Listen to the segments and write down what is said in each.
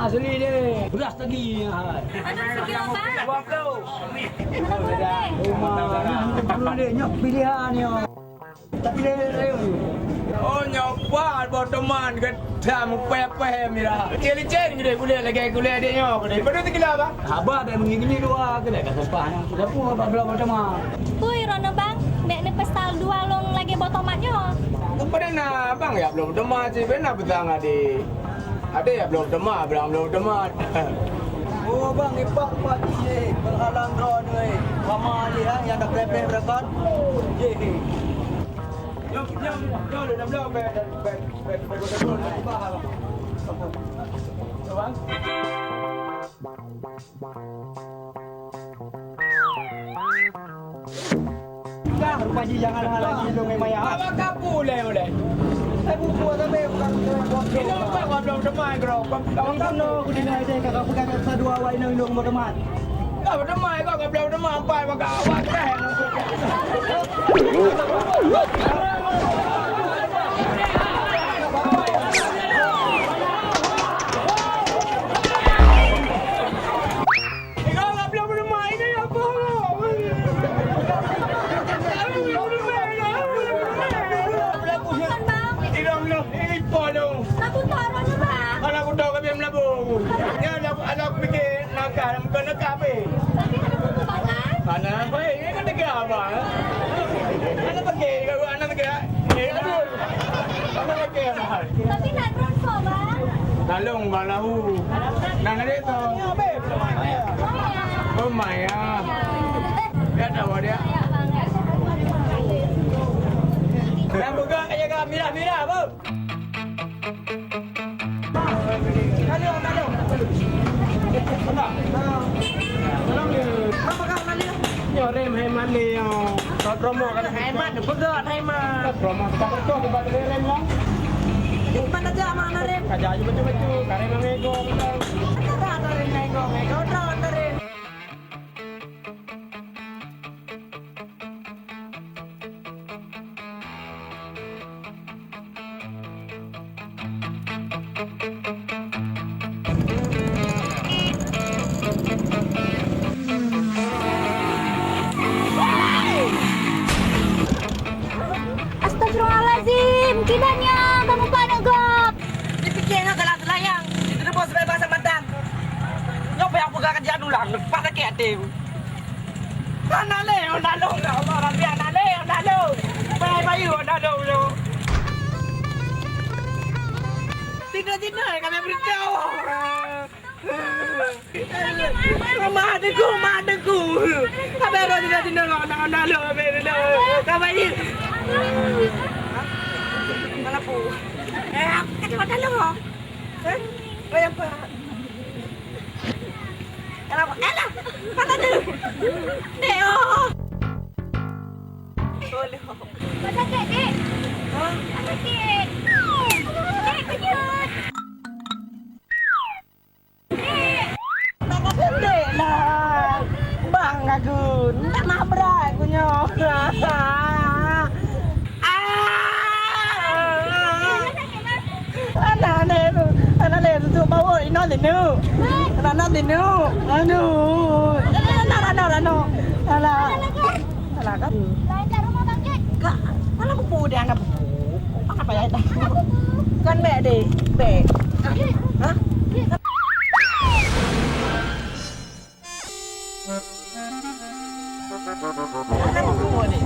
Asli dia. Beras lagi. Ada sekilo bang? 20. Rumah dia nyok pilihan yo. Tak pilih dia. Oh nyoba buat teman ke dah pepe mira. Kali chen gede kuliah lagi kuliah dia nyok gede. Betul tak kila apa? Abah dah mengini dua ke dah sempah yang sudah pun belah teman. Hui Rono bang, nek ni pestal dua long lagi bawa tomatnya. Kepada na bang ya belum teman sih benar betang ade. Ada ya belum teman. Oh bang, ipak pagi je. Berhalang drone ni. Ramah je yang dah prepare berakon. Je. Jom dah belum bed. Bang. Dah, rupaji jangan halangi dong maya. Apa kapu boleh. Saya buku tapi bukan ini apa belum teman kau. Kamu kan lo kudina ide kakak pegang dua awak ini indung berteman. Kau berteman kau belum teman apa maka awak kan. Anak fikir nakal, bukan nakal apa? Tapi ada buku bangan. Anak apa? Ini kan negara apa? Anak fikir, kalau anak negara, betul. Anak fikir apa? Tapi nak drone so bang. Nalung balahu. Nang ada tu. Oh Maya. Ya tahu dia. Yang buka kayak mira apa? Nalung. Apa kau nali? Yo rem hemat ni yo. Promo kan hemat, begat hemat. Promo tak betul di bawah rem lah. Mana aja mana rem? Kaja aja betul. Karena nego betul. Ada rem nego ada rem. Astagfirullahaladzim, kinanya kamu panik gap. Dipikir nak galak telayang. Itu bos sebagai bahasa matang. Nyoba yang pegang kerjaan ulang. Lepas lagi hati. Mana leh, nalung dah. Orang dia nalung. Bayu, nalung lu. Tidak, kami beritahu. Mama adikku. Kami orang tidak nalung. Kami ini. Malapu. Cepat nalung oh. Bayang apa? Elah. Kata dia. Deo. Pasal kek, dek. Pasal kek. Dek, kejut. Dek. Dek lah. Bang Agun. Tak nak berat punya. Anak tu bawa ini ada ni. Anak ni. Aduh. Alah kan. Lain kat rumah bang Jun. Kak, mana buku dia anak buku? Apa ya itu? Kan beg dek. Hah? Mana buku ni?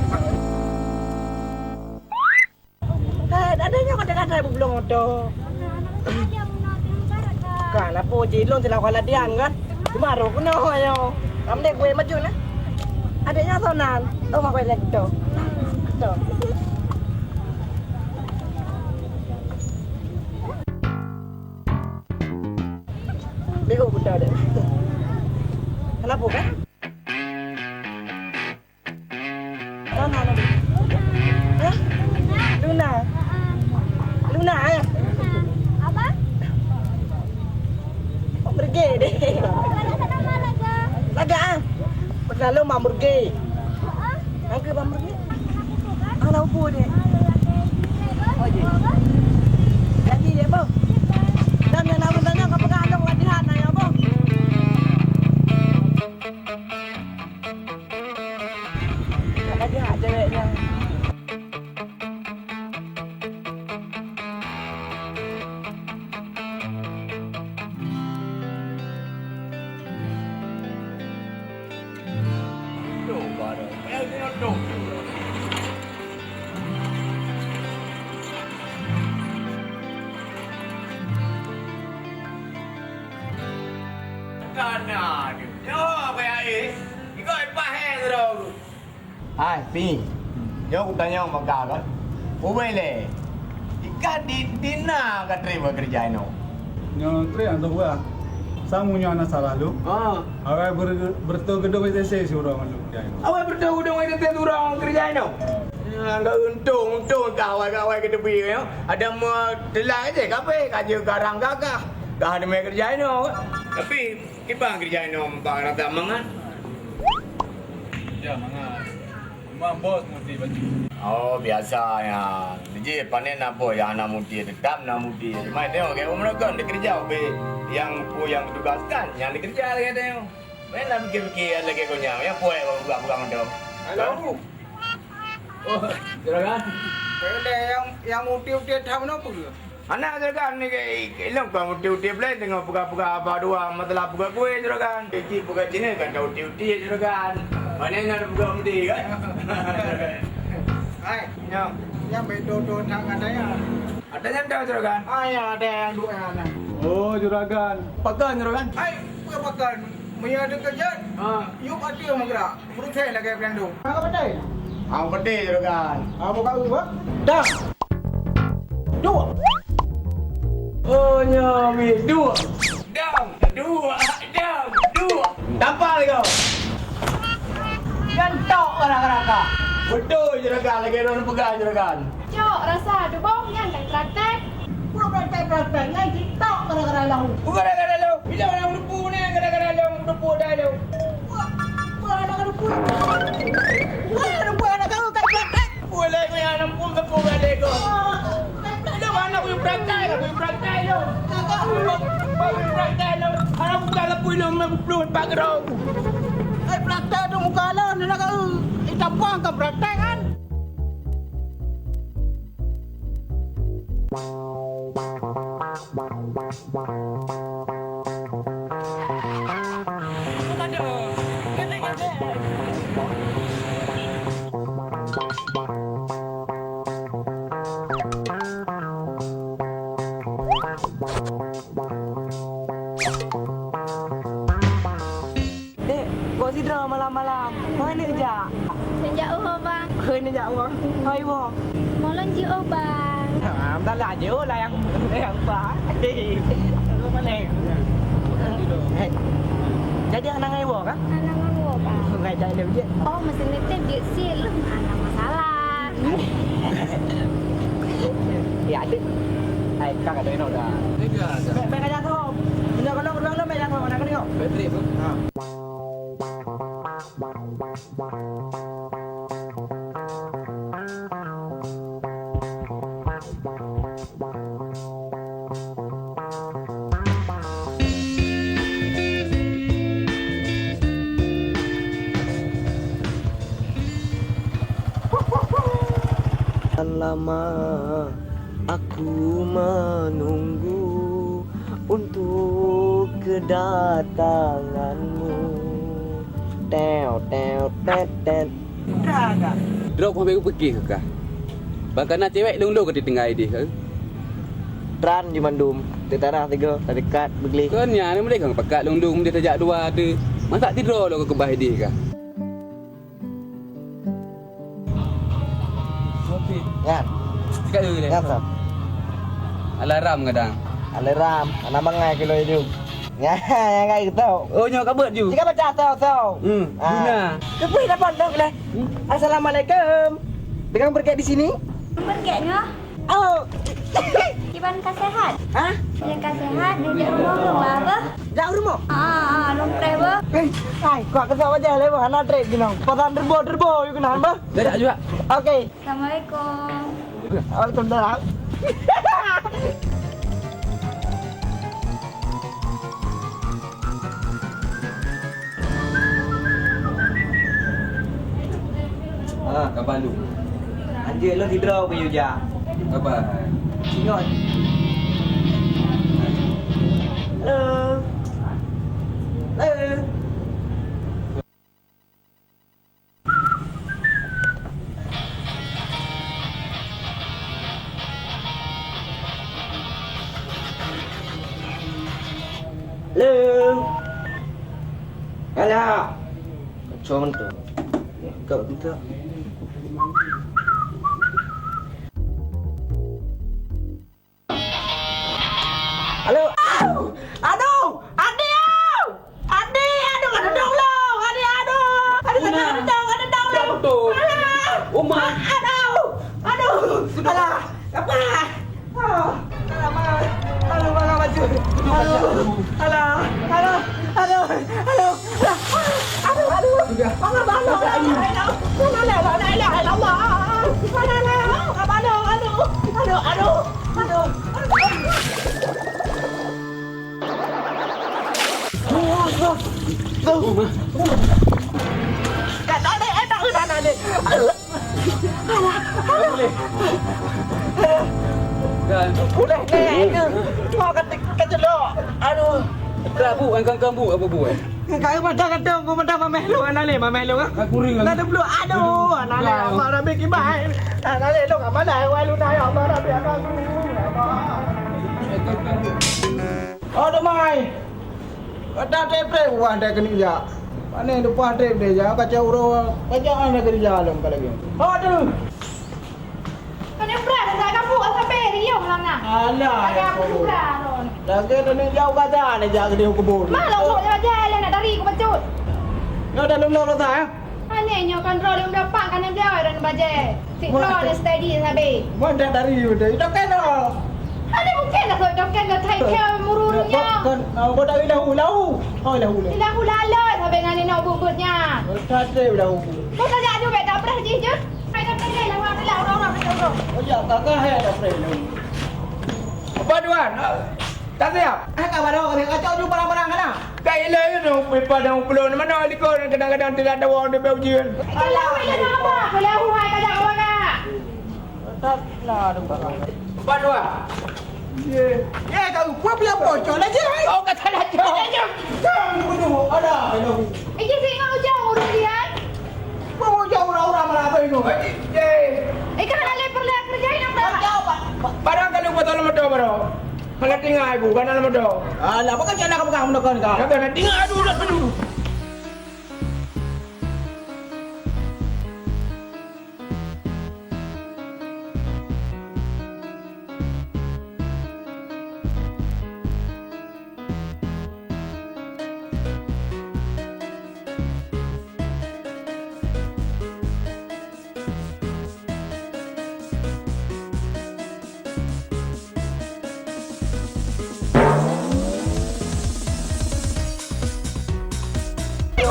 Adanya kadang-kadang belum ada. Kan apa jilong tidak kalah dian kan? Kemaru kena ayo. Kamu dek gue maju na. Adanya sonan. Oh mak gue lek tu. Tu. Bego buta dek. Kenapa kan? Mana lagi? Hah? Luna. Luna ya? Apa? Oh, pergi deh. Laga nama laga. Laga ah. Pernah mau pergi. Angke bang pergi. Kalau pun deh. Oh je. Lagi ya, Bang. Dan yang nak tanya ke pengalung latihan ya, Bang. Lagi ada ceweknya. Tuh, baru. Yang tengok tu. Tanah dia. Yo, kayak ikut pahe tu. Hai, Pi. Yo aku tanya sama kau kan. Boleh. Ikan di dina kat terima kerja ini. Nyo tre ando gua. Samu nyo ana salah lu. Ah. Awak bertu gedung ITC si orang lu. Awak bertahu dong itu orang kerja ini. Enggak untung kawan-kawan ke tepi yo. Ada mau telah aja kape kerja garang gagah. Dah ada mai kerja ini. Tapi kita kerja ini bang rata mangan. Ya mangan. Memang bos mesti baju. Oh biasanya. Jadi panen apa yang nak muti tetap nak muti. Mai tengok kayak mereka dia kerja be yang tugaskan yang dikerja lagi tengok. Main nak fikir-fikir lagi kau nyam. Yang puai buka mandom. Halo. Oh, juragan. Boleh yang muti-muti tahu apa ke? Anak juragan ni ilang kau muti-muti belai tengok buka-buka apa dua masalah buka kue juragan. Kiki buka Cina kan tahu muti-muti juragan. Mana nak buka muti kan? Hai, yang bedo-do tang adanya. Ada yang tahu juragan? Ya ada yang dua anak. Oh juragan. Pakan juragan. Hai, bukan makan. Maya ada kerja. Yuk ada yang menggerak. Perut saya lagi pelando. Apa betul? Ang peti juragan. Apa kau buat? Dah. Dua. Oh nyami dua. Dua. Tampal kau. Gantok orang-orang. Betul juragan lagi orang pegang juragan. Cok, rasa ada bong yang kan praktek. Pura praktek yang TikTok orang-orang lau. Bukan gara-gara lo. Bila orang berdepu ni gara-gara lo berdepu dah lo. Pura anak ada pura. Pura anak kau tak praktek. Boleh kau yang nampung kepu balik kau. Ada mana aku yang praktek lo. Aku yang praktek lo. Anak bukan lepuh lo memang pak gerong. Praktek tu muka lo. Nak kau hitam buang kau praktek kan? Dek, kau sidra malam-malam. Mana kerja? Sejak bang. Kena jak orang. Hai wah. Molon ji bang. Dah lah je lah yang apa. Kau mana? Jadi anak ngai wah kan? Anak ngawo bang. Ngai jadi dia. Oh, mesin itu dia sih lu anak masalah. Ya ada. Hai, kakak ada ini dah. Baik aja kau. Ini kalau berulang lo baik kau nak kau. Bateri tu. Lama aku menunggu untuk kedatanganmu. Teo. Dah. Drop sampai pergi ke kah? Bahkan nak cewek long ke di tengah dia ke? Tran di Bandung. Tetarah tiga, dekat begli. Kan ya ni mereka pakat long dia terjak dua ada. Masa tidur lo ke bah dia kah? Kopi. Ya. Dekat tu Ya, Sab. Alarm kadang. Alarm, anak mangai kilo hidup. Ya, kayak gitu. Oh nyo kabut ju. Jika baca tahu. Guna. Kepui dah pondok lah. Assalamualaikum. Dengan berkat di sini? Berkatnya, Oh. Iban kasehat. Hah? Yang kasehat di rumah rumah apa? Jauh rumah. Long travel. Hai, kau kesal aja le, mana trade gini? Pasan derbo yuk kenal bah. Dah juga. Oke. Assalamualaikum. Waalaikumsalam. Kabar lu. Anjir lo tidur ke Yuja? Kabar. Singot. Halo. Halo. Halo. Halo. Kacau mentu. Kau tu. Halo. Aduh, Adi. Adi, aduh, ada dong lo. Adi, aduh. Ada dong lo. Betul. Uma. Aduh. Alah. Apa? Oh. Alah, mana? Aduh, mana baju? Alah. Mana balong? Kat ada enak ke sana ni? Dan Udah naik ke? Kau kecelok. Aduh. Kerabu kan bu apa bu? Kau macam kata kau macam mamelu kan? Aku ring. Nak dulu aduh, nale apa rabi kibai. Nale lo apa dah walu dah apa rabi aku. Oh demai. Ada tepre buah ada kerja. Mana depan tepre je baca urut. Baca ana kerja lom kalau gitu. Aduh. Kan yang berat saya kamu sampai riuh lah nak. Alah. Ada apa juga ron. Lagi tu ni jauh kata ni jaga dia kebun. Malah orang jalan nak dari ke pencut. Kau dah lom dah. Hanya nyo kontrol yang dapat kan yang dia dan baje. Si ron steady sabi. Mana dari itu? Itu kan Ada mungkin lah so kan dah take care mururnya. Kan kau dah lahu. Oh lahu. Tidak hulala sabi ngani nak bubutnya. Tadi dah lahu. Kau tak ada bet tak pernah je. Hai tak kena lah orang. Oh ya, kakak hai dah pray lahu. Apa tuan? Tak siap? Kau baru kacau ju barang-barang kan? Tak elok tu pada belum mana liko kadang-kadang tidak ada orang di ujian. Kalau ia apa? Kalau hai kadang orang ah. Tak lah ada barang. Apa tuan? Ya, kau buat biar bocor aja. Oh kata dah jauh. Kau tu ada lahu. Iki sih ngau jauh urus dia. Mau jauh orang mana apa itu? Ikan ada leper lek kerjain apa? Jauh pak. Barang kalau buat dalam motor bro. Kalau tinggal ibu kan dalam motor. Alah, apa kan nak pegang mendokan kau? Kata nak tinggal aduh dah penuh.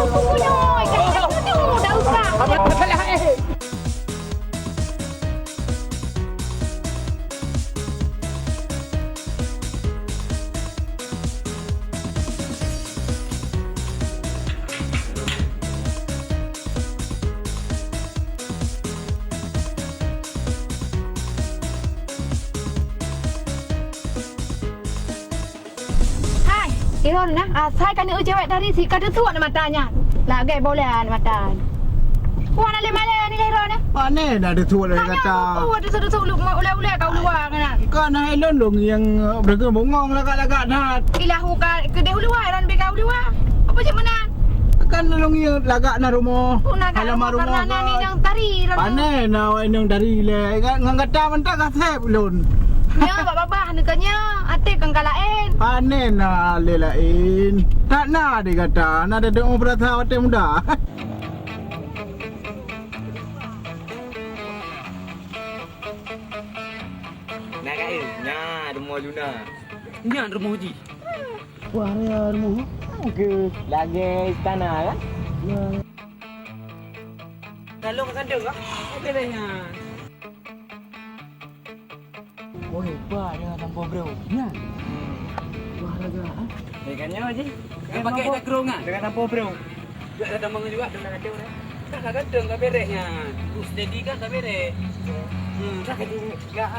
Punya, ikan punya dah usah. Apa masalah Hai, Iron nah. Saya kan cewek dari si kada tua nak matanya. Lagi boleh mata. Puan ale male ni Iron nah. Mana dah ada tua lagi kata. Oh, ada sudah lu ule kau luar kan. Kau nak elon dong yang berge bongong lagak-lagak dah. Ilahu ka ke luar Iron be kau luar. Apa je mana? Kan long yang lagak na rumah. Halaman rumah ni yang tari. Pane na yang dari le kan ngata mentah ka sep lon. Nya babah nekanya. Atik kang kalain. Panen na lelain. Tak na dia kata. Nak ada orang perasa hotel muda. Nak kat Nah, rumah Luna. Nya rumah Haji. Wah, ya rumah. Ke lagi istana kan? Kalau kat kandung ah. Okey dah nya. Oh, hebat dia tanpa bro. Nya. Wah, laga ah. Dekannya Haji. Yang pakai background ah. Dengan tanpa bro. Juga ada tambang juga. Dengan kandung dah. Tak kadang tak beresnya. Tu steady kan tak beres. Tak kena enggak.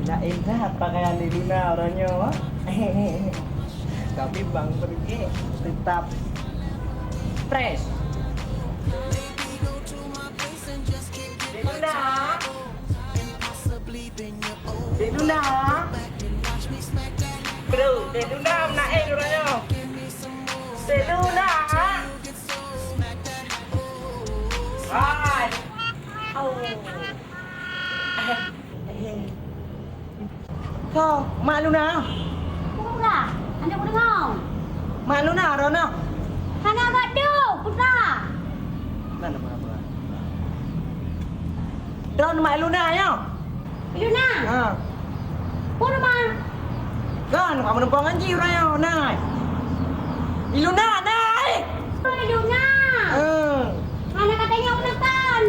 Lain dah pakaian di Luna orangnya. Tapi bang pergi tetap fresh. Di Luna. Di Luna. Bro, di Luna naik orangnya. Di Luna. Hai. Oh. Kau, mak Luna. Pura, anda pun dengar. Mak Luna Rono. Sana agak tu, pura. Mana apa? Ron mak Luna ya. Luna, Ha. pun rumah. Kan kamu numpang anji orangnya. Naik. Luna naik. Hai Luna. Mana katanya penekan.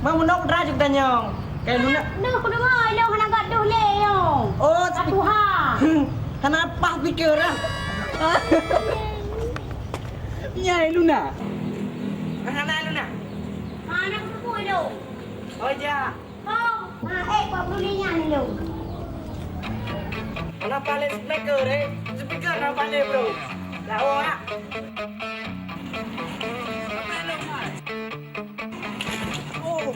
Mau nak rajuk danyong. Kayak Luna. Duh, aku dengar. Lo kan agak duh leo. Oh, Satu ha. kenapa pikir lah? Nya Luna. Mana Luna? Mana aku tunggu lo. Oh ja. Oh, kau belinya ni lo. Mana paling speaker Speaker nak paling bro. Lawa nak. Oh.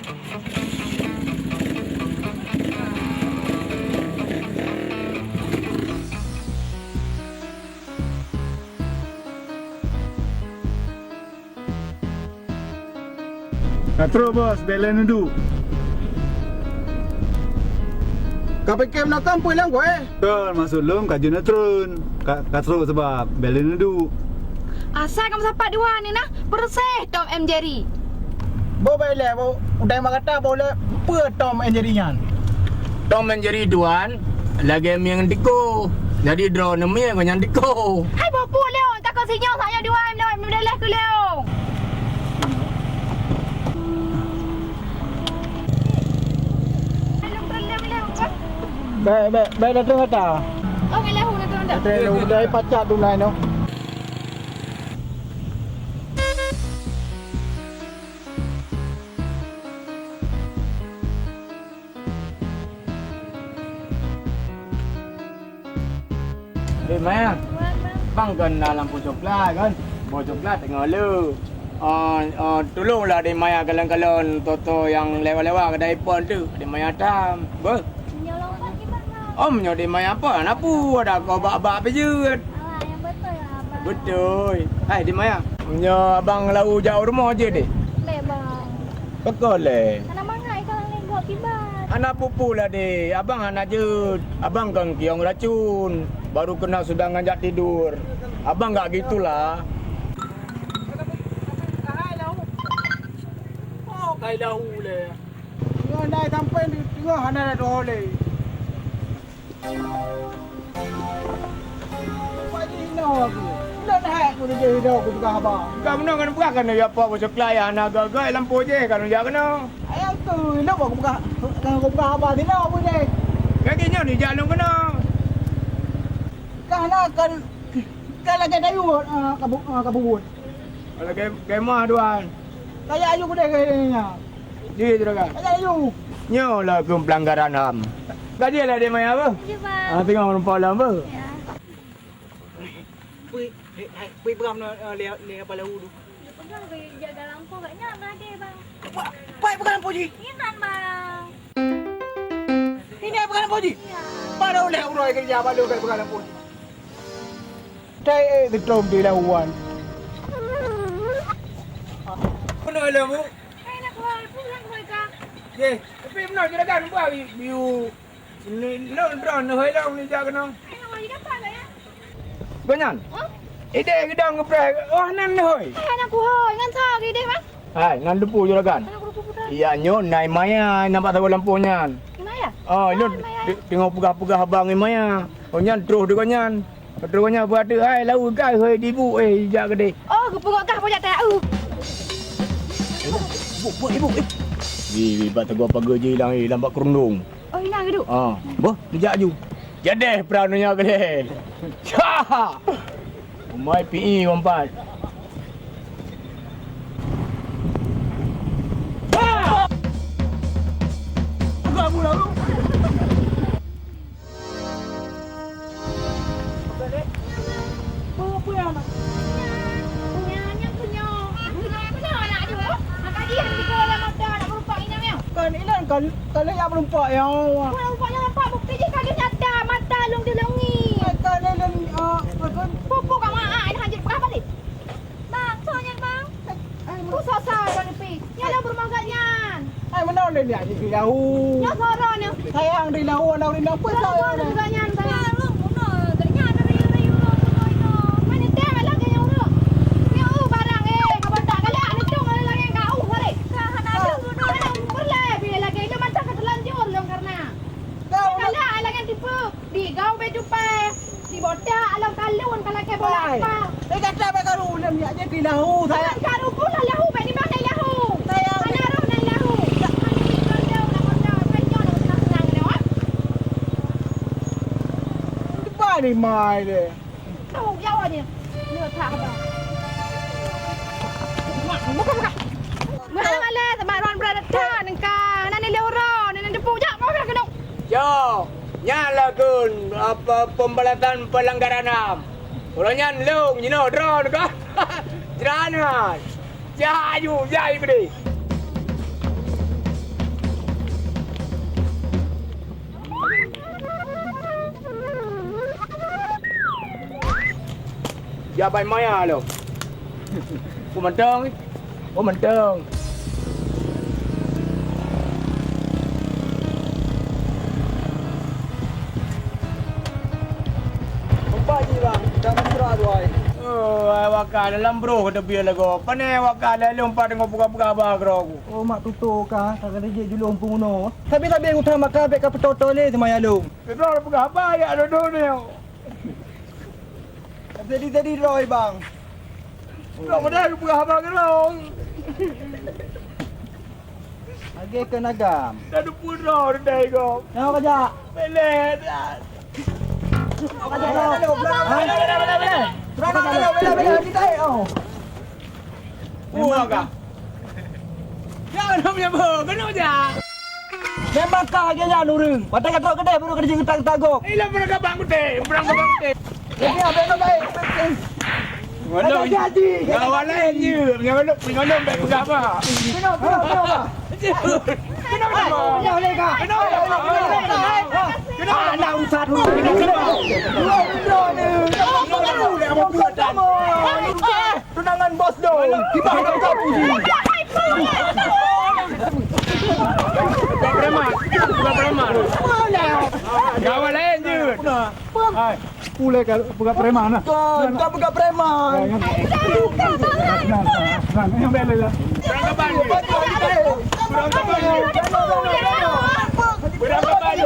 Terus bos, bela nudu. Kau fikir nak kampung lang kau Betul, masuk lom kat Juna turun. Kat terus sebab bela nudu. Asal kamu sapat dua ni nah. Bersih Tom M Jerry. Bo bela bo udai makata boleh pe Tom and Jerry nyan. Tom menjadi duan, lagi yang diko. Jadi draw nemi yang yang diko. Hai bapu leo. Takut sinyal saya dua leo. Mudah lah ke leo. Baik datang kata. Oh, leo nak turun dah. Ada udai pacak tu lain no. Maya, bang kena lampu coklat kan? Bawa coklat tengok lu. Tolonglah di Maya kalon-kalon toto yang lewat-lewat kedai pon tu. Di Maya tam. Ber. Nyolong gimana? Om nyo di Maya apa? Napu ada kau bak-bak pejut. Yang betul ya, abang. Betul. Hai di Maya. Nyo abang lau jauh rumah je deh. Bang. Bekoleh. Anak mangai kalau nengok kibat. Anak pupu lah deh. Abang anak jut. Abang kan kiong racun. Baru kena sudah ngajak tidur. Abang enggak gitulah. Oh, kai dah ule. Ngah dai sampai di tengah hana dah boleh. Pagi no aku. Nak nak aku dia hidup aku juga abang. Kamu nak kena buka kan ya apa coklat ya anak gagal lampu je kan ya kena. Ayam tu nak aku buka abang dia apa dia. Kakinya ni jalan kena. Kana kan lagi dayu kabut. Kalau kemah tuan. Kayak ayu ku dia kayaknya. Dia tu kan. Kayak ayu. Nyolah ke pelanggaran HAM. Gaji lah dia main apa? Ya, bang. Tengok orang pola apa? Ya. Pui beram le apa lahu tu. Pegang ke jaga lampu katnya ada bang. Pai bukan lampu je. Intan bang. Ini bukan lampu kau ji. Mana boleh urus kerja balu kat Kuala Lumpur. Tay ditom di lawan. Mana lemu? Hai nak keluar pulang mereka. Ye, tapi mana kita kan buat view. Ni drone hơi đâu ni cha cái nó. Hai nak lagi dapat tak ya? Banyak. Ide gedang ngeprak. Oh nan hơi. Hai nak kuhoi ngan sa gi deh mas. Hai, nan depu juragan. Nak kudu putar. Iya nyo nai maya nampak tahu lampunya. Kenapa ya? Oh, ini tengok pegah-pegah abang ni maya. Oh nyan terus dengan nyan. Terus nya buat tu hai lau gai hơi đi bu jak gede. Oh, gepuk kah pojak tak? Bu ibu. Ni bat tegak pagi je hilang lambat kerundung. Oh, hilang ke tu? Ah, boh dijak ju. Jadi perannya gede. Ha. Umai PE 14. Kamu lalu. Apa yang nak? Punya punya. Punya anak tu. Nak dia tiga dalam motor nak berumpak ini ni. Kan ilan kan yang melumpak yang. Kau umpaknya nampak bukti je kali nyata mata long dia longi. Kan ilan Pupuk kat mak ai hajat berapa ni? Bang, soalnya bang. Ku sasa dah lepi. Nyala berumah ganyan. ai mana ni dia di lahu. Nya soro ni. Sayang di lahu di lahu apa Soro saya. ganyan sayang. Ganyan dari urut tu. Mana teh lagi yang urut. Ni barang kau tak kali anu tu lagi kau sore. Kan ada bunuh. Berlai bila lagi itu macam ketelanjur long karena. Kau Kala lagi tipu. Di gau beju pe. Di botak alam kalun kalau ke bola apa. kata apa karu lam ya je di lahu saya. Sayang karu pula lahu pe ni mana lahu. Sayang Mana roh nan lahu. Ba ni mai de. Tahu jawab dia. Dia tak apa. Buka. Malah sebab ron berada nengka. Nan ni lewro, nan depu jak mau kena. Yo, nyala kun apa pembalasan pelanggaran HAM. Orang nyan long, you know, drone ka. Jeranan. Jaju, jai gede. Ya bai maya lo. Của mình trơn. Của mình trơn. Apa ji bang? Jangan berat wai. Waka dalam bro kata biar lagu. Pane waka dalam lompat dengan buka-buka abang aku. Oh mak tutu ka tak ada je julung punguno. Tapi aku utama ka bek ka petoto le sama ya lu. Kita buka apa ya dodo ni. Jadi roy bang. Kau dah buka apa kerong? Age ke nagam. Dah dupur dah dai kau. Yang kerja. Belet. Bela kita oh. Buka. Jangan punya ber, kena je. Memang ka age nya nurung. Patah kata kedai baru kerja kita tagok. Ilah pernah kabang kute, perang kabang kute. Jadi apa yang baik? Ngono jadi. Kawan lain je. Ngono baik buka apa? Kenapa? Ya boleh ka? Kenapa? Nak usah dulu. Tunangan bos dong. Tiba kau puji. Bukan preman. Kawan lain je. Hai, pulai ke bukan preman lah. Kau bukan preman. Yang bela lah. Perang kabang je. Perang kabang je. Perang kabang je.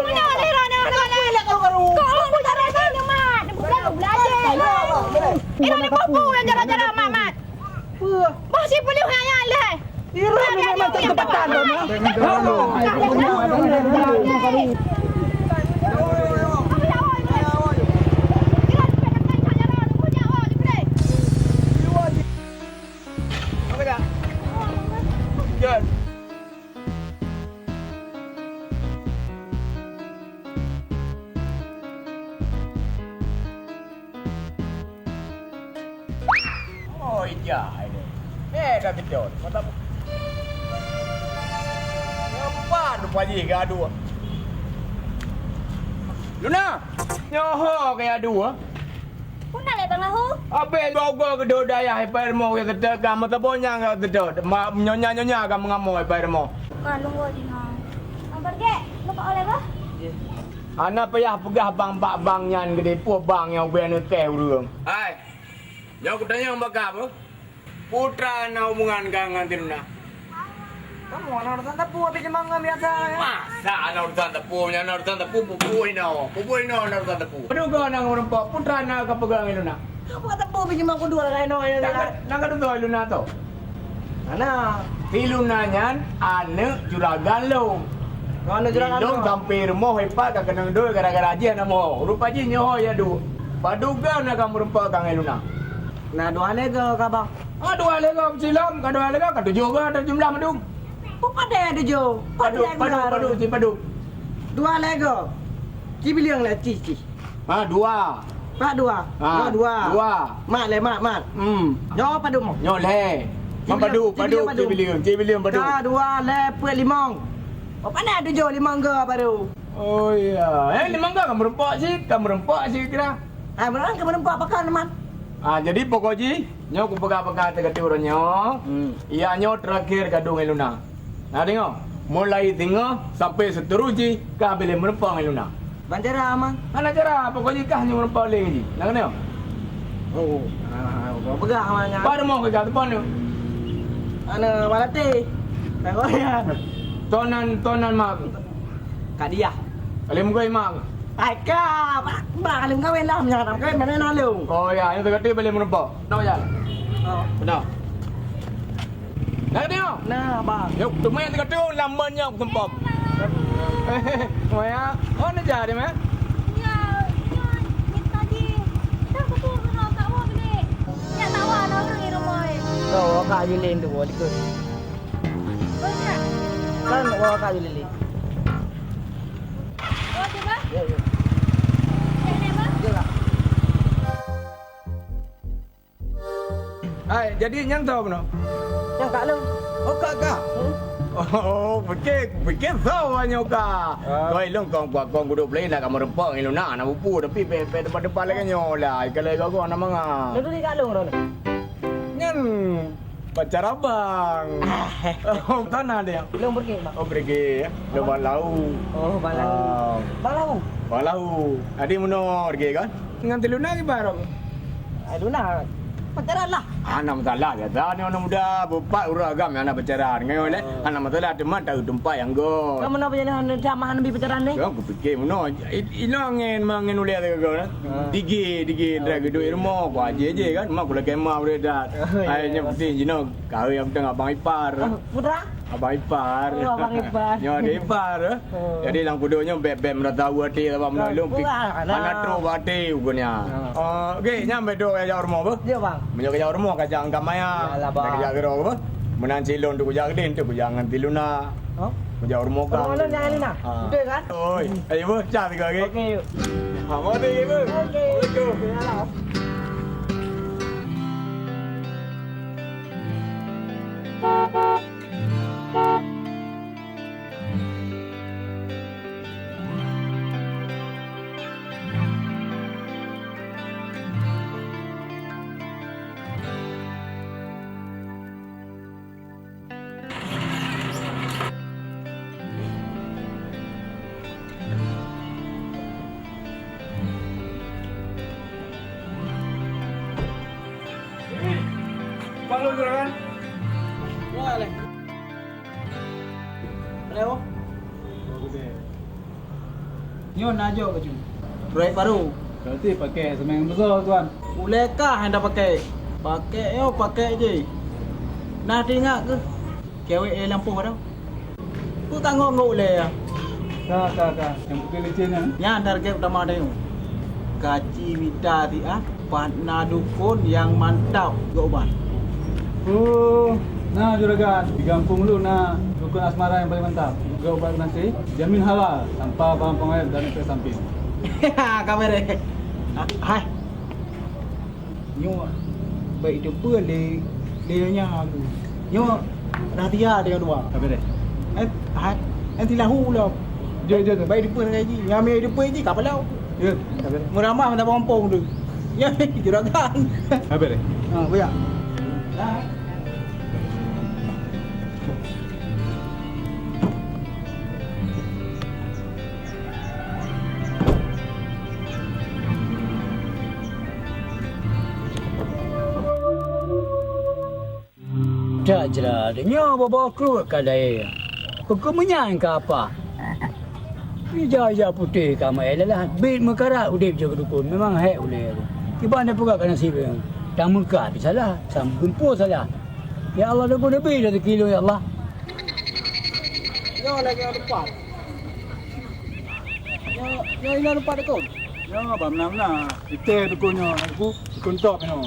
Ini ni popo yang jalan-jalan mat. Masih boleh hanya leh. Ira memang tempatan dong. Apa dah? Jom. Oh iya ini. Dah betul. Mata. Apa rupanya gaduh? Luna. Nyoho kaya dua. Pun nak datang lahu. Abe bogo ke do daya hai permo ke kedek kamu tebonya ke kedek. Nyonya kamu ngamoy permo. Kalau gua di na. Pergi. Lupa oleh bah. Ana payah pegah bang nyan gede pu bang yang ben ke urang. Hai. Yo kutanya mbak apa? Putra na hubungan kang nganti Luna. Kamu anak urusan tepu tapi cuma nggak biasa ya. Masa anak urusan tepunya, anak urusan tepu pupui no anak urusan tepu. Aduh kau nang merempak putra na kapegang Luna. Kamu kata tepu tapi cuma aku dua lagi no ya. Nang kadu to Luna to. Ana, Ti Luna nyan ane juragan lo. mana juragan Dong kampir mo hepa ka kanang do gara-gara aja na mo. Rupa ji nyoho ya du. Paduga na kamu merempak kang Luna. Nah, dua lega kabang. Aduh ale kau silam, kadu ale kau kadu juga ada jumlah madung. Kok pada ada jo? Padu padu. Dua lega. Cibi liang lah cici. Ah dua. Pak dua. Ah, dua. Mak le mak. Nyo padu mo. Nyoleh. Padu cibilium padu. Ka dua le puet limong. Kok pada ada jo limong ke baru? Oh iya. Limang kamu rempok sih kira. Ah, beneran kamu nampak pakai teman? Jadi pokoknya nyo ku pegang-pegang tegati uronyo. Iya nyo terakhir kadung Luna. Nah tengok, mulai tengok sampai seterusnya kah boleh merempang Luna. Bandera aman. Mana cara pokoknya kah nyo merempang lagi. Nak tengok. Oh. Gua pegang amanya. Pada mau ke depan tu. Ana walate. Tengok ya. Tonan mak. Kak dia. Kali muka mak. Ai ka, ba lim kawin lah nyang kawin mana na lu. Oh ya, yang tegati boleh merempang. Tahu ya? Oh. Benar. Nak tengok. Nah, bang. Yuk, tu main tegati lambannya aku tempap. Moya, oh nak jadi meh? Ya, kita di. Dah betul kena tak wah beli. Ya tak wah nak orang ni rumah. Oh, ka yulin tu boleh ikut. Banyak. Kan wa ka yulin. Oh, coba. Ya. Ini bah. Jelah. Hai, jadi yang tahu benar? Yang kak lu. Oh kakak. Oh, fikir tahu hanya kak. Kau ilung kau duduk beli nak kamu rempang ilung nak bupu tapi depan lagi nyola. Kalau kau nak manga. Lu di kak lu ron. Nyan pacar abang. Oh, tanah dia. Lu pergi, bang. Oh, pergi. Lu balau. Oh, balau. Balau. Balau. Adi muno pergi kan? Dengan teluna ke barang? Aduh nah. Pacaran lah. Anak masalah ya. Ni anak muda bupat uragam yang anak pacaran. Ngayon le. Anak masalah teman tahu tempat yang go. Kamu nak berjalan sama nabi pacaran ni? Aku fikir muno. Ino angin uliat ke kan? Digi drag duit rumah. Aku aje kan. Mak kula kemah boleh dah. Akhirnya penting kau yang tengah abang ipar. Putra? Abang ipar. Oh, abang ipar. Nyo ada ipar. Jadi lang kudonya beb meratahu hati apa menolong. Anak tro hati ugunya. Okey, nyampe do kaya rumah apa? Dia bang. Menyo kaya rumah kajang kamaya. Yalah, bang. Kaya kira apa? Menan silon tu kujang den tu kujangan tiluna. Oh? Kujang rumah kan. Kalau lu jangan Lina. Betul kan? Oi, ayo bu, cari kau lagi. Okey yuk. Mau deh bu. Okey. Assalamualaikum. Kalau juragan. Boleh. Leo. Nyo najo ke cu? Proyek baru. Berarti pakai semen besar tuan. Boleh kah anda pakai? Pakai je. Nah ingat ke? Kewek lampu pada. Tu tanggung ngok boleh ya. Kak. Yang putih lecennya. Yang target utama ada yang Kaci Wita ti partner dukun yang mantap ke ubat. Oh, nah juragan di kampung lu nah dukun asmara yang paling mantap. Juga ubat nanti jamin halal tanpa bahan pengawet dan efek samping. Kamera. Hai. Nyo baik itu pun dia nya aku. Nyo dah dia dua. Apa deh? Hai. Nanti lahu lah. Je tu. Baik depan dengan Haji. Ngambil depan Haji kapal laut. Ya. Habis. Meramah macam pompong tu. Ya, juragan. Habis dah. Ha, banyak. Tak jelah, dia bawa keluar kadai. Kau menyangka apa? Ija putih kamai adalah bit mekarat udip je kedukun. Memang hak boleh. Tiba anda pula kena sibuk. Tak mekat salah, sam gempur salah. Ya Allah dah guna lebih dari kilo ya Allah. Yo lagi ada depan. Yo ini ada depan dekon. Ya, benar-benar. Kita dukunnya. Aku dukun top ni.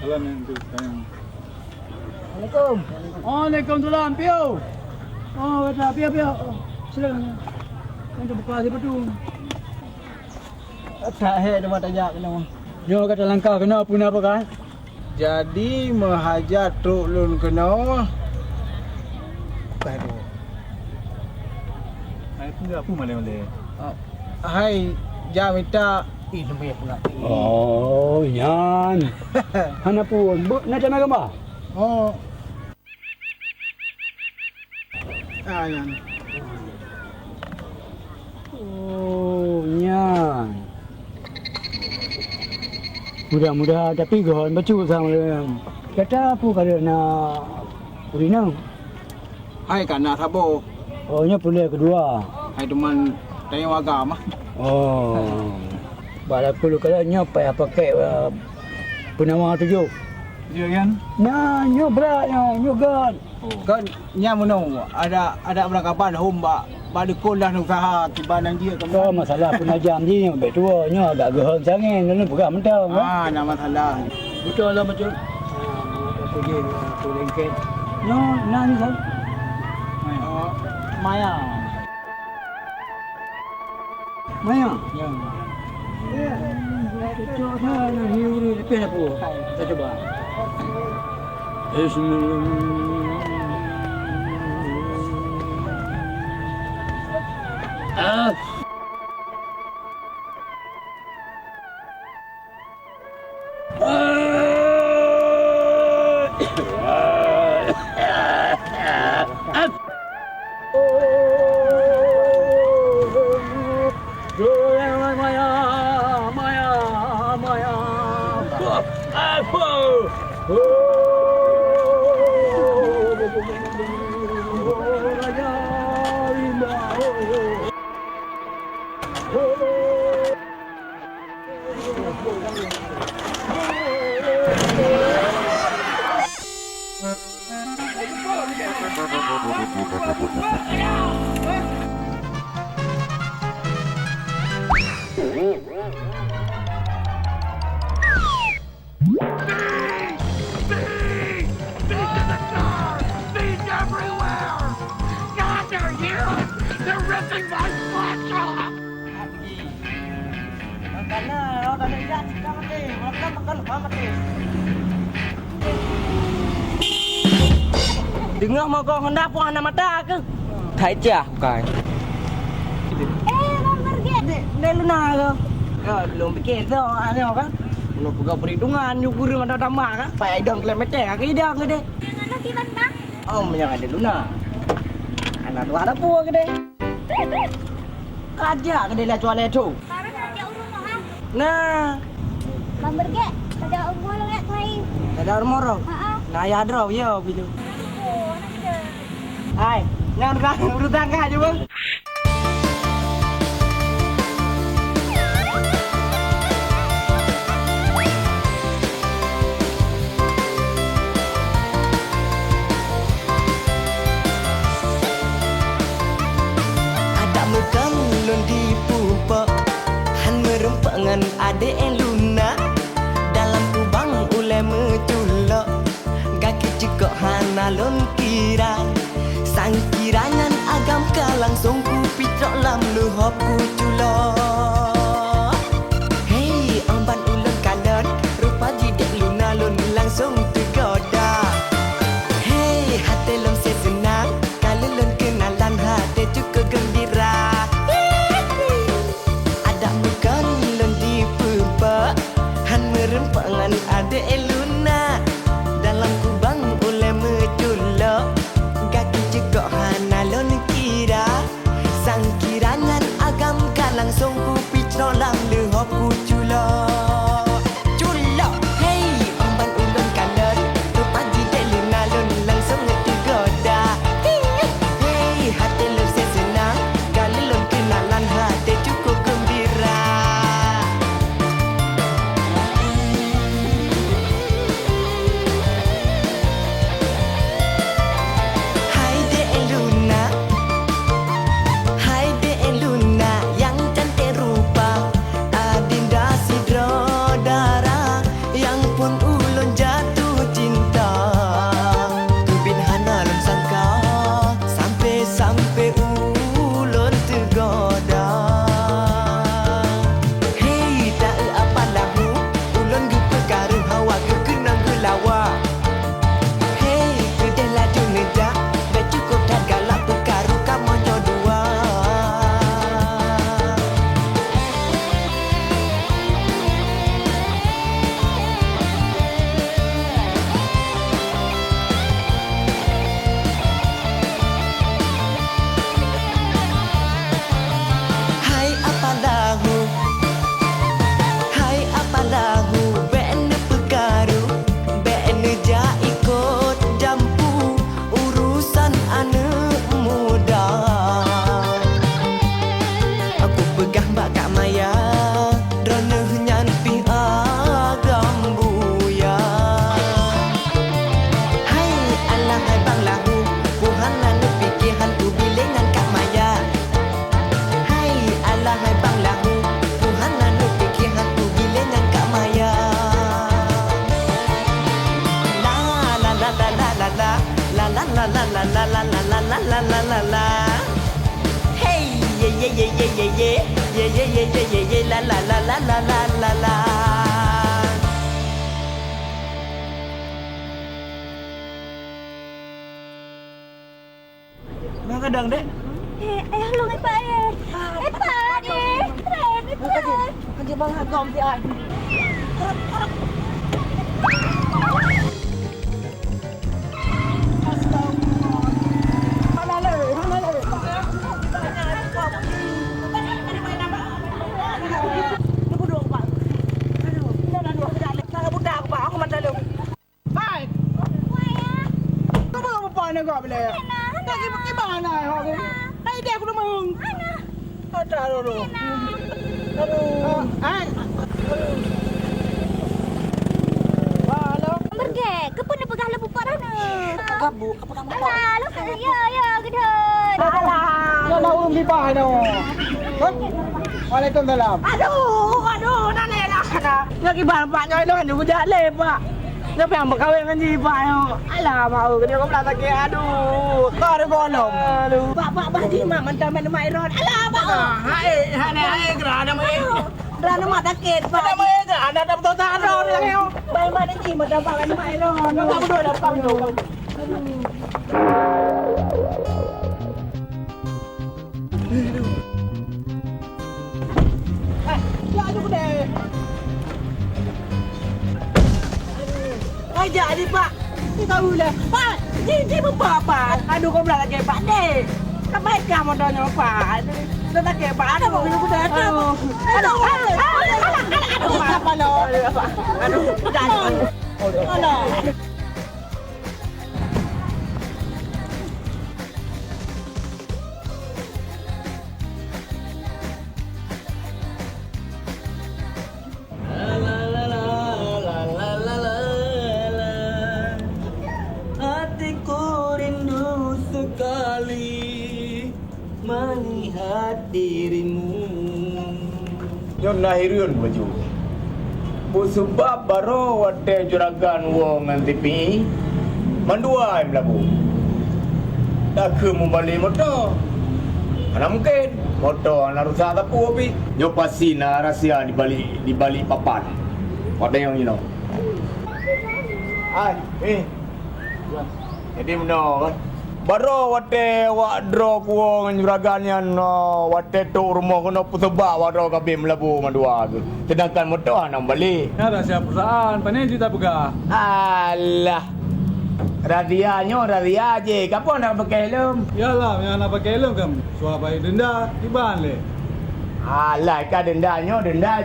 Alam yang tu. Assalamualaikum. Waalaikumsalam, Pio. Oh, kata Pio. Silakan. Untuk buka di betul. Tak hek dia tak jak kena. Yo kata langkah kena apa kan? Jadi menghajar truk lun kena. Baru. Hai tu apa malai-malai? Hai, jam minta lebih pula. Oh, yan. Hana pun. Nak jangan gambar? Oh. Yan. Oh, yan. Mudah-mudah tapi gon baju sama dia. Kata apa kada nak urinang? Hai kana sabo. Oh, nya pulih kedua. Hai teman tanya warga mah. Oh. Bala perlu kada nya pakai penawar tujuh. Ya kan? Nah, nya berat nya gan. Kan nya mono ada berangkapan homba pada kolah usaha tiba nang dia kan. Oh, masalah penajam ni baik tua nya agak geheng sangat lalu pegang mentau. Ah, nak masalah. Betul lah macam. Pergi tu lengket. No, nah ni kan. Oh, Maya. Maya. Ya. Cocok dah nak hiu ni lepas apa? Kita coba. Ah. Dengar mau kau hendak puan anak mata ke? Tak jah kai. Bang pergi. Dia luna ke? Ya, belum fikir tu ada kan? Belum pegang perhitungan nyukur mana tamak kan? Pai dong klem macam ke dia ke dia? Jangan nak kilan bang. Oh, yang ada luna. Anak tu ada puan ke dia? Kaja ke dia lah jual itu. Parah nak dia urung ha. Nah, Bang pergi. Ada umur lagi lain. ada rumor. Ha. Nah, ya draw ya bila. Oh, nak dia. Hai, nang urut tangga aja bang. Ada megang lon di pupa, han merempak ngan ade en luna. Dalam kubang ule meculok, gaki cekok hana lon kira. Sang kirangan agam ka langsung ku pitrok lam luhop ku culok. Hey, amban ulun kalon, rupa jidek luna lun langsung tergoda. Hey, hati lom senang, kalau lun kenalan hati cukup gembira. la la la la la la la. Hey, yeah yeah yeah yeah yeah yeah yeah yeah yeah yeah yeah yeah la la la la la la la la. Nak kadang dek. Ayah long ai pa eh. Ai pa ni. Tren ni tren. Kerja bang gom si ai. Kau boleh. Tak gimana hok ni? Hai dia aku nama hung. Ada dulu. Aduh. Hai. Halo. Pergi. Ke pun pegang lembu parah ni. Kabu, kamu kamu. Alah, lu ya gedon. Alah. Kau nak hung di bawah no. Waalaikumsalam. Aduh, nak lah kena. Nak ibarat pak nyai lo kan juga jale pak. Dia pengen berkahwin dengan jipa yo. Alah mau dia kau tak kira aduh. Kau ada bolong. Aduh. Pak jimat mentang main Iron. Alah pak. Hai gerana mai. Gerana mak takit pak. Ada mai gerana ada betul tak ada orang yo. Baik mana jimat dapat main Iron. Kau berdua dapat yo. Ya aduh deh. Jadi pak, ni tahu lah. Pak, dia apa? Aduh kau belah lagi pak deh. Sampai kamu dah nyoba. Dah tak kaya pak. Ada mau minum dah. Aduh. Apa lo? Aduh, jangan. Aduh. Melihat dirimu. Yon lahirun baju. Bu sebab baru wate juragan wong nanti pi. Mandua im labu. Tak ke membali motor. Mana mungkin motor nak rusak tapu pi. Yo pasti na rahsia di balik papan. What yang you know. Ai, jadi mana kan? Baru wate wak drog wong juragannya no wate tu rumah kena pusebak waro kabim labu mandua tu. Sedangkan motor nak balik. Ya rahsia perusahaan, panen juta pegah. Alah. Radia je. Kapan nak pakai helm? Yalah, yang nak pakai helm kan. Suah bayar denda, tiban le. Alah, kan denda